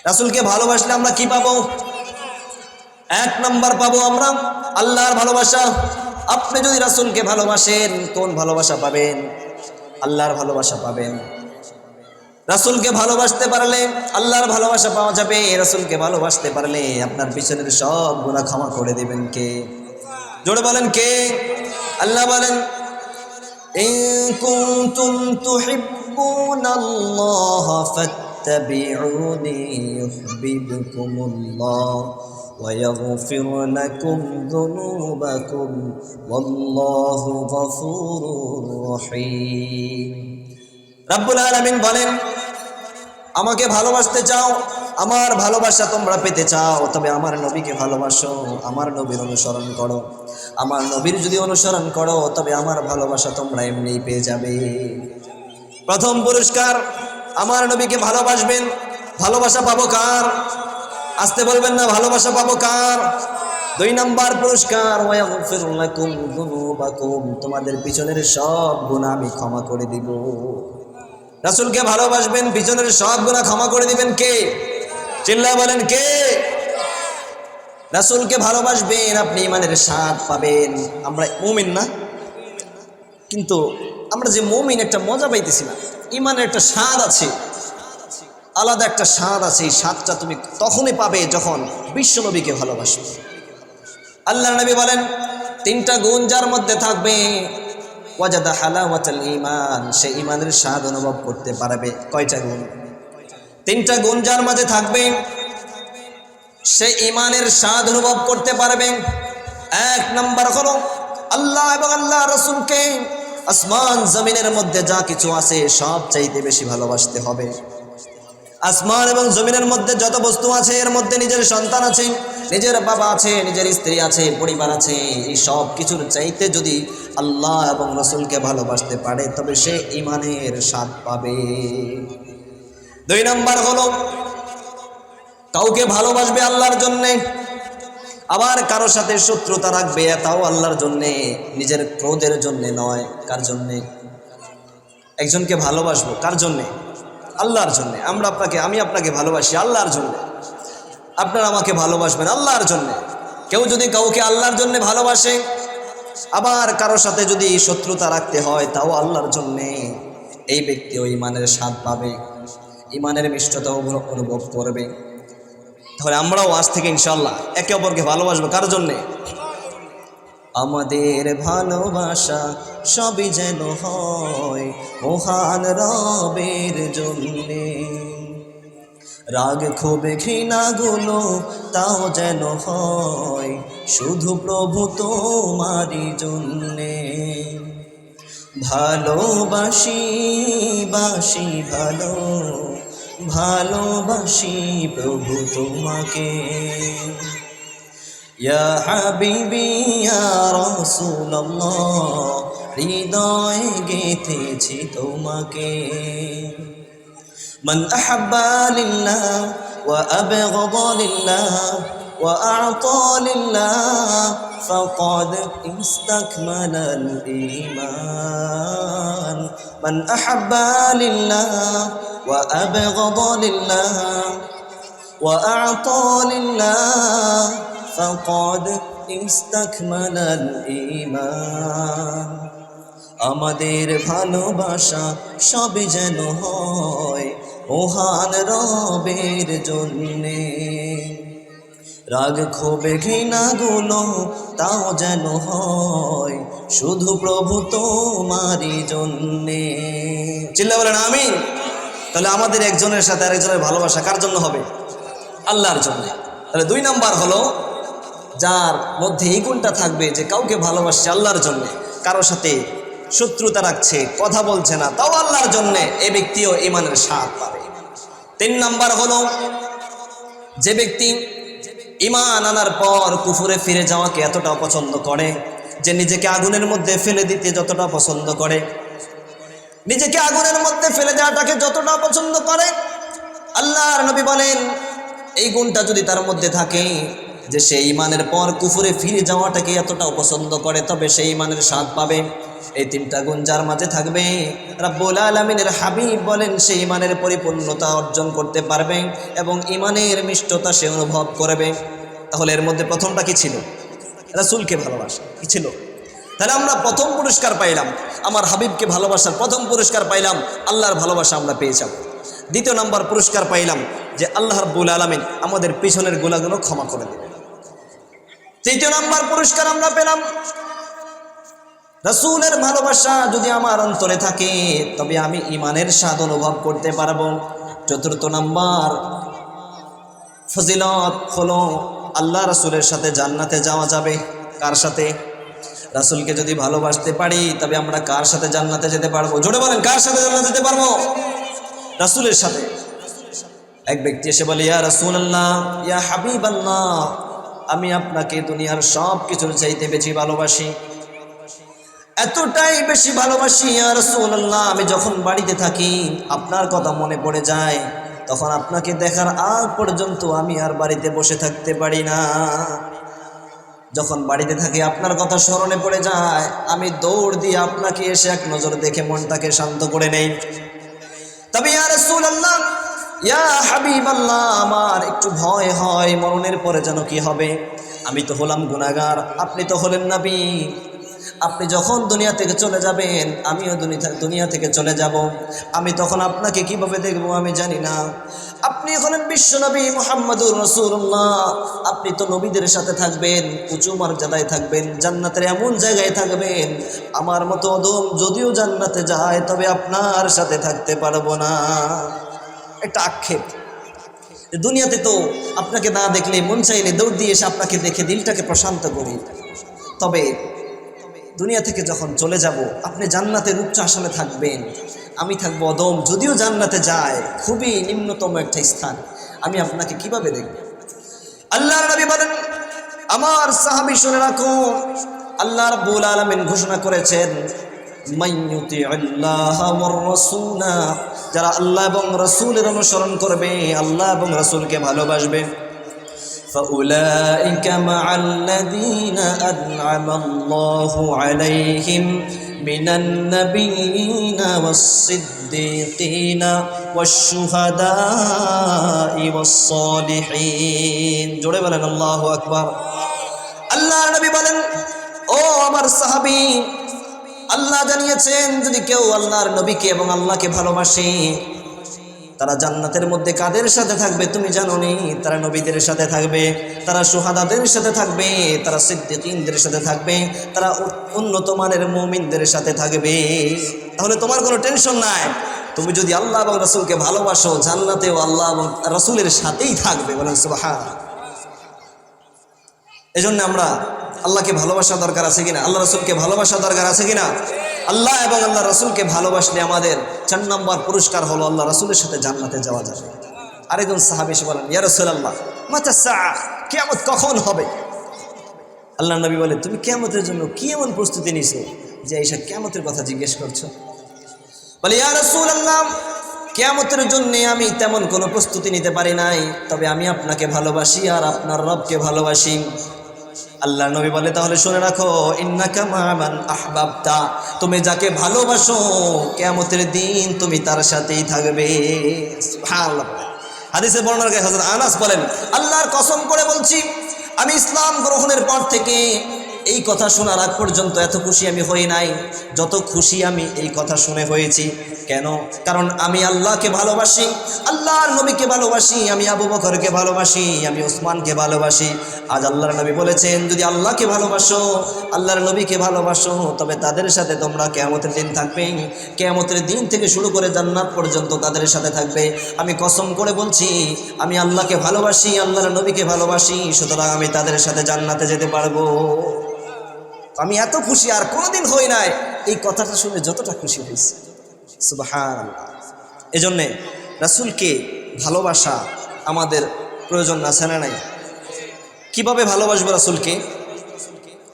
রাসূলকে ভালোবাসলে আমরা কি পাবো? এক নাম্বার পাবো আমরা আল্লাহর ভালোবাসা। আপনি যদি রাসূলকে ভালোবাসেন, কোন ভালোবাসা পাবেন? আল্লাহর ভালোবাসা পাবেন। রাসূলকে ভালোবাসতে পারলে আল্লাহর ভালোবাসা পাওয়া যাবে। রাসূলকে ভালোবাসতে পারলে আপনার পিছনের সব গুনাহ ক্ষমা করে দিবেন কে? জোরে বলেন কে? আল্লাহ বলেন, ইন কুনতুম তুহিব্বুনাল্লাহ ফাত্তাবিউনি ইউহিব্বুকুমুল্লাহ ওয়া ইয়াগফির লাকুম যুনুবাকুম ওয়াল্লাহু গফুরুর রহিম। রব্বুল আলামিন বলেন, আমাকে ভালোবাসতে চাও, আমার ভালোবাসা তোমরা পেতে চাও, তবে আমার নবীকে ভালোবাসো, আমার নবীর অনুসরণ করো। আমার নবীর যদি অনুসরণ করো তবে আমার ভালোবাসা তোমরা এমনিই পেয়ে যাবে। প্রথম পুরস্কার, আমার নবীকে ভালোবাসবেন। ভালোবাসা পাবো কার? আসতে বলবেন না, ভালোবাসা পাবো কার? 2 নাম্বার পুরস্কার, ওয়াগফির লাকুম যুনুবাকুম, তোমাদের পিছনের সব গুনাহ আমি ক্ষমা করে দিব। রাসূলকে ভালোবাসবেন, পিছনের সব গুনাহ ক্ষমা করে দিবেন কে? চিল্লায় বলেন কে? রাসূলকে ভালোবাসবেন, আপনি ঈমানের স্বাদ পাবেন। আমরা মুমিন না, কিন্তু আমরা যে মুমিন একটা মজা পাইতেছি না। ঈমানের একটা স্বাদ আছে, আলাদা একটা স্বাদ আছে। এই স্বাদটা তুমি তখনই পাবে যখন বিশ্ব নবীকে ভালোবাসবে। আল্লাহর নবী বলেন, 3টা গুণ যার মধ্যে থাকবে, ওয়াজাদা হালাওয়াতাল ঈমান, সে ঈমানের স্বাদ অনুভব করতে পারবে। কয়টা গুণ? 3টা গুণ যার মাঝে থাকবে, সে ঈমানের স্বাদ অনুভব করতে পারবে। 1 নাম্বার হলো আল্লাহ এবং আল্লাহ রাসূলকে আসমান জমিনের মধ্যে যা কিছু আছে সব চাইতে বেশি ভালোবাসতে হবে। আসমান এবং জমিনের মধ্যে যত বস্তু আছে, এর মধ্যে নিজের সন্তান আছে, নিজের বাবা আছে, নিজের স্ত্রী আছে, পরিবার আছে, এই সব কিছুর চাইতে যদি আল্লাহ এবং রাসূলকে ভালোবাসতে পারে তবে সে ঈমানের স্বাদ পাবে। 2 নাম্বার হলো কাউকে ভালোবাসবে আল্লাহর জন্যে, আবার কারোর সাথে শত্রুতা রাখবে, তাও আল্লাহর জন্যে, নিজের ক্রোধের জন্যে নয়। কার জন্যে? একজনকে ভালোবাসবো কার জন্যে? আল্লাহর জন্যে। আমি আপনাকে ভালোবাসি আল্লাহর জন্যে, আপনারা আমাকে ভালোবাসবেন আল্লাহর জন্যে। কেউ যদি কাউকে আল্লাহর জন্যে ভালোবাসে, আবার কারোর সাথে যদি শত্রুতা রাখতে হয় তাও আল্লাহর জন্যে, এই ব্যক্তিও ঈমানের স্বাদ পাবে, ঈমানের মিষ্টতা অনুভব করবে। তাহলে আমরাও আজ থেকে ইনশাআল্লাহ একে অপরকে ভালোবাসবো কার জন্যে? আমাদের ভালোবাসা সবই যেন হয় মহান রবের জন্যে, রাগ ক্ষোভ ঘৃণাগুলো তাও যেন হয় শুধু প্রভু তোমারই জন্যে। ভালোবাসি বাসি ভালো, ভালোবাসি প্রভু তোমাকে, ইয়া হাবিবি ইয়া রাসূলুল্লাহ, হৃদয়ে গেঁথেছি তোমাকে। মান আহাব্বা লিল্লাহ ওয়া আবগাদা লিল্লাহ ওয়া আ'তা লিল্লাহ ফাকাদ ইসতাকমালাল ঈমান। মান আহাব্বা লিল্লাহ ওয়া আবগাদা লিল্লাহ ওয়া আ'তা লিল্লাহ ফাকাদ ইসতাকমালাল ঈমান। আমাদের ভালোবাসা সবই যেন হয় মহান রবের জন্যে, রাগ ক্ষোভে ঘৃণাগুলো তাও যেন হয় শুধু প্রভু তোমারই জন্যে। চিল্লা বলেন আমিন। তাহলে আমাদের একজনের সাথে আরেকজনের ভালোবাসা কার জন্য হবে? আল্লাহর জন্য। তাহলে 2 নাম্বার হলো যার মধ্যে এই গুণটা থাকবে যে কাউকে ভালোবাসছে আল্লাহর জন্য, কারোর সাথে শত্রুতা রাখছে, কথা বলছে না, তাও আল্লাহর জন্যে, এই ব্যক্তিও ঈমানের স্বাদ পাবে। 3 নাম্বার হলো যে ব্যক্তি ঈমান আনার পর কুফরে ফিরে যাওয়াকে এতটা পছন্দ করে যে নিজেকে আগুনের মধ্যে ফেলে দিতে যতটা পছন্দ করে, নিজেকে আগুনের মধ্যে ফেলে দেওয়াটাকে যতটা পছন্দ করে, আল্লাহর নবী বলেন এই গুণটা যদি তার মধ্যে থাকে যে সে ঈমানের পর কুফরে ফিরে যাওয়াটাকে এতটাও পছন্দ করে, তবে সেই ঈমানের স্বাদ পাবে। এই তিনটা গুণ যার মাঝে থাকবে রব্বুল আলামিনের হাবিব বলেন সে ইমানের পরিপূর্ণতা অর্জন করতে পারবে এবং ইমানের মিষ্টতা সে অনুভব করবে। তাহলে এর মধ্যে প্রথমটা কি ছিল? রাসূলকে ভালোবাসা। কি ছিল? তাহলে আমরা প্রথম পুরস্কার পাইলাম, আমার হাবিবকে ভালোবাসার প্রথম পুরস্কার পাইলাম, আল্লাহর ভালোবাসা আমরা পেয়ে যাব। দ্বিতীয় নাম্বার পুরস্কার পাইলাম যে আল্লাহ রাব্বুল আলামিন আমাদের পিছনের গুনাহগুলো ক্ষমা করে দেবেন। তৃতীয় নাম্বার পুরস্কার আমরা পেলাম রাসূলের ভালোবাসা যদি আমার অন্তরে থাকে তবে আমি ইমানের স্বাদ অনুভব করতে পারবো। চতুর্থ নাম্বার ফজিলত হলো আল্লাহ রাসূলের সাথে জান্নাতে যাওয়া যাবে। কার সাথে? রাসূলকে যদি ভালোবাসতে পারি তবে আমরা কার সাথে জান্নাতে যেতে পারবো? জোরে বলেন, কার সাথে জান্নাতে যেতে পারবো? রাসূলের সাথে। এক ব্যক্তি এসে বলে, ইয়া রাসূলুল্লাহ, ইয়া হাবিবাল্লাহ, আমি আপনাকে দুনিয়ার সব কিছুর চাইতে বেশি ভালোবাসি, এতটাই বেশি ভালোবাসি ইয়া রাসূলুল্লাহ, আমি যখন বাড়িতে থাকি আপনার কথা মনে পড়ে যায়, তখন আপনাকে দেখার আগ পর্যন্ত আমি আর বাড়িতে বসে থাকতে পারি না। যখন বাড়িতে থাকি আপনার কথা স্মরণে পড়ে যায়, আমি দৌড় দিয়ে আপনাকে এসে এক নজর দেখে মনটাকে শান্ত করে নেই। তবে ইয়া রাসূলুল্লাহ, ইয়া হাবিবাল্লাহ, আমার একটু ভয় হয় মরণের পরে যেন কি হবে। আমি তো হলাম গুনাহগার, আপনি তো হলেন নবী, আপনি যখন দুনিয়া থেকে চলে যাবেন আমিও দুনিয়া থেকে চলে যাব, আমি তখন আপনাকে কিভাবে দেখব আমি জানি না। আপনি হলেন বিশ্ব নবী মুহাম্মদুর রাসূলুল্লাহ, আপনি তো নবীদের সাথে থাকবেন, উঁচু মর্যাদায় থাকবেন, জান্নাতের এমন জায়গায় থাকবেন, আমার মতো অদম যদিও জান্নাতে যায় তবে আপনার সাথে থাকতে পারবো না। একটা আক্ষেপ। দুনিয়াতে তো আপনাকে না দেখলে মন চাইলে দৌড় দিয়ে এসে আপনাকে দেখে দিলটাকে প্রশান্ত করি, তবে দুনিয়া থেকে যখন চলে যাব আপনি জান্নাতের উচ্চ আসনে থাকবেন, আমি থাকবো অদম যদিও জান্নাতে যায় খুবই নিম্নতম একটা স্থান, আমি আপনাকে কিভাবে দেখব? আল্লাহর নবী বলেন, আমার সাহাবী শুনে রাখো, আল্লাহ রাব্বুল আলামিন ঘোষণা করেছেন, মাইয়ুতিউল্লাহ ওয়ার রাসূলা, যারা আল্লাহ এবং রাসূলের অনুসরণ করবে, আল্লাহ এবং রাসূলকে ভালোবাসবে, فأولئك مع الذين أنعم الله عليهم من النبيين والصديقين والشهداء والصالحين। জোরে বলেন আল্লাহু আকবার। আল্লাহর নবী বলেন, ও আমার সাহাবী, আল্লাহ জানিয়েছেন যদি কেউ আল্লাহর নবীকে এবং আল্লাহকে ভালোবাসে তারা জান্নাতের মধ্যে কাদের সাথে থাকবে তুমি জানো নি? তারা নবীদের সাথে থাকবে, তারা শুহাদাদের সাথে থাকবে, তারা সিদ্দিকীনদের সাথে থাকবে, তারা উন্নত মানের মুমিনদের সাথে থাকবে। তাহলে তোমার কোনো টেনশন নাই, তুমি যদি আল্লাহ এবং রাসূলকে ভালোবাসো জান্নাতেও আল্লাহ এবং রাসূলের সাথেই থাকবে। বলেন সুবহানাল্লাহ। এজন্য আমরা আল্লাহকে ভালোবাসা দরকার আছে কিনা? আল্লাহ রাসূলকে ভালোবাসা দরকার আছে কিনা? আল্লাহ এবং আল্লাহ রাসূলকে ভালোবাসলে আমাদের 4 নম্বর পুরস্কার হলো আল্লাহ রাসূলের সাথে জান্নাতে যাওয়া যাবে। আরেকজন সাহাবী এসে বলেন, ইয়া রাসূলুল্লাহ, মাতা সাআ, কিয়ামত কখন হবে? আল্লাহর নবী বলেন, তুমি কিয়ামতের জন্য কি এমন প্রস্তুতি নিছো যে এইসব কিয়ামতের কথা জিজ্ঞেস করছো? বলে, ইয়া রাসূলুল্লাহ, কিয়ামতের জন্য আমি তেমন কোনো প্রস্তুতি নিতে পারি নাই, তবে আমি আপনাকে ভালোবাসি আর আপনার রবকে ভালোবাসি। আল্লাহ নবী বলে, তাহলে শুনে রাখো, ইন্নাকা মা মান আহবাবতা, তুমি যাকে ভালোবাসো কিয়ামতের দিন তুমি তার সাথেই থাকবে। সুবহানাল্লাহ। হাদিসে বর্ণনা হযরত আনাস বলেন, আল্লাহর কসম করে বলছি, আমি ইসলাম গ্রহণের পর থেকে এই কথা শোনার আগ পর্যন্ত এত খুশি আমি হই নাই যত খুশি আমি এই কথা শুনে হয়েছি। কেন? কারণ আমি আল্লাহকে ভালোবাসি, আল্লাহর নবীকে ভালোবাসি, আমি আবু বকরকে ভালোবাসি, আমি ওসমানকে ভালোবাসি। আজ আল্লাহর নবী বলেছেন, যদি আল্লাহকে ভালোবাসো, আল্লাহর নবীকে ভালোবাসো, তবে তাদের সাথে তোমরা কিয়ামতের দিন থাকবে, কিয়ামতের দিন থেকে শুরু করে জান্নাত পর্যন্ত তাদের সাথে থাকবে। আমি কসম করে বলছি, আমি আল্লাহকে ভালোবাসি, আল্লাহর নবীকে ভালোবাসি, সুতরাং আমি তাদের সাথে জান্নাতে যেতে পারবো। আমি এত খুশি আর কোনোদিন হই নাই এই কথাটা শুনে যতটা খুশি হয়েছে। সুবহানাল্লাহ। এজন্যে রাসূলকে ভালোবাসা আমাদের প্রয়োজন আছে না নাই? কিভাবে ভালোবাসবো রাসূলকে?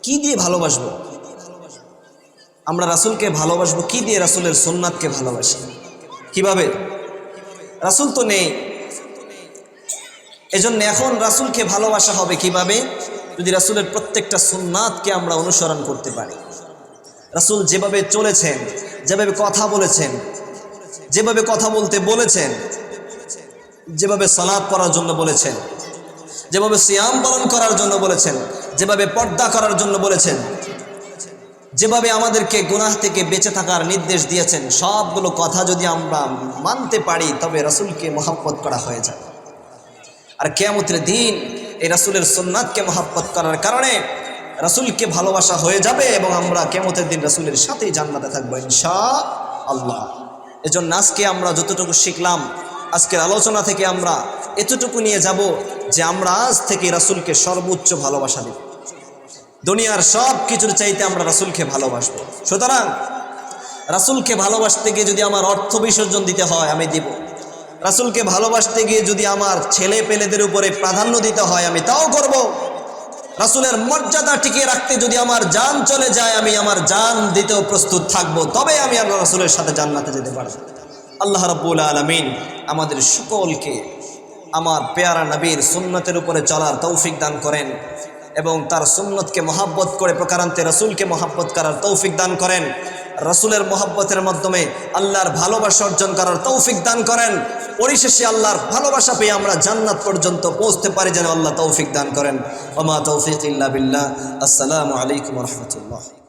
কি দিয়ে ভালোবাসবো? আমরা রাসূলকে ভালোবাসবো কি দিয়ে? রাসূলের সুন্নাতকে ভালোবাসি। কিভাবে? রাসূল তো নেই, এজন্য এখন রাসূলকে ভালোবাসা হবে কিভাবে? যদি রাসূলের প্রত্যেকটা সুন্নাতকে আমরা অনুসরণ করতে পারি। রাসূল যেভাবে চলেছেন, যেভাবে কথা বলেছেন, যেভাবে কথা বলতে বলেছেন, যেভাবে সালাত পড়ার জন্য বলেছেন, যেভাবে সিয়াম পালন করার জন্য বলেছেন, যেভাবে পর্দা করার জন্য বলেছেন, যেভাবে আমাদেরকে গুনাহ থেকে বেঁচে থাকার নির্দেশ দিয়েছেন, সবগুলো কথা যদি আমরা মানতে পারি তবে রাসূলকে মহব্বত করা হয়ে যায়। আর কিয়ামতের দিন এই রাসূলের সুন্নাতকে মহব্বত করার কারণে রাসূলকে ভালোবাসা হয়ে যাবে এবং আমরা কিয়ামতের দিন রাসূলের সাথেই জান্নাতে থাকবো ইনশাআল্লাহ। এজন্য আজকে আমরা যতটুকু শিখলাম, আজকের আলোচনা থেকে আমরা এতটুকু নিয়ে যাব যে আমরা আজ থেকে রাসূলকে সর্বোচ্চ ভালোবাসা দেব। দুনিয়ার সব কিছুর চাইতে আমরা রাসূলকে ভালোবাসবো। সুতরাং রাসূলকে ভালোবাসতে গিয়ে যদি আমার অর্থ বিসর্জন দিতে হয় আমি দিব, রাসূলকে ভালোবাসতে গিয়ে যদি আমার ছেলে পেলেদের উপরে প্রাধান্য দিতে হয় আমি তাও করব, রাসূলের মর্যাদা টিকিয়ে রাখতে যদি আমার জান চলে যায় আমি আমার জান দিতেও প্রস্তুত থাকব, তবে আমি আল্লাহ রাসূলের সাথে জান্নাতে যেতে পারব। আল্লাহ রাব্বুল আলামিন আমাদের সকলকে আমার পেয়ারা নবীর সুন্নতের উপরে চলার তৌফিক দান করেন এবং তার সুন্নতকে মহাব্বত করে প্রকারান্তে রাসূলকে মহাব্বত করার তৌফিক দান করেন। রাসূলের মহাব্বতের মাধ্যমে আল্লাহর ভালোবাসা অর্জন করার তৌফিক দান করেন। পরিশেষে আল্লাহর ভালোবাসা পেয়ে আমরা জান্নাত পর্যন্ত পৌঁছতে পারি যেন আল্লাহ তৌফিক দান করেন। ওয়া মা তৌফিক ইল্লা বিল্লাহ। আসসালামু আলাইকুম ওয়া রাহমাতুল্লাহ।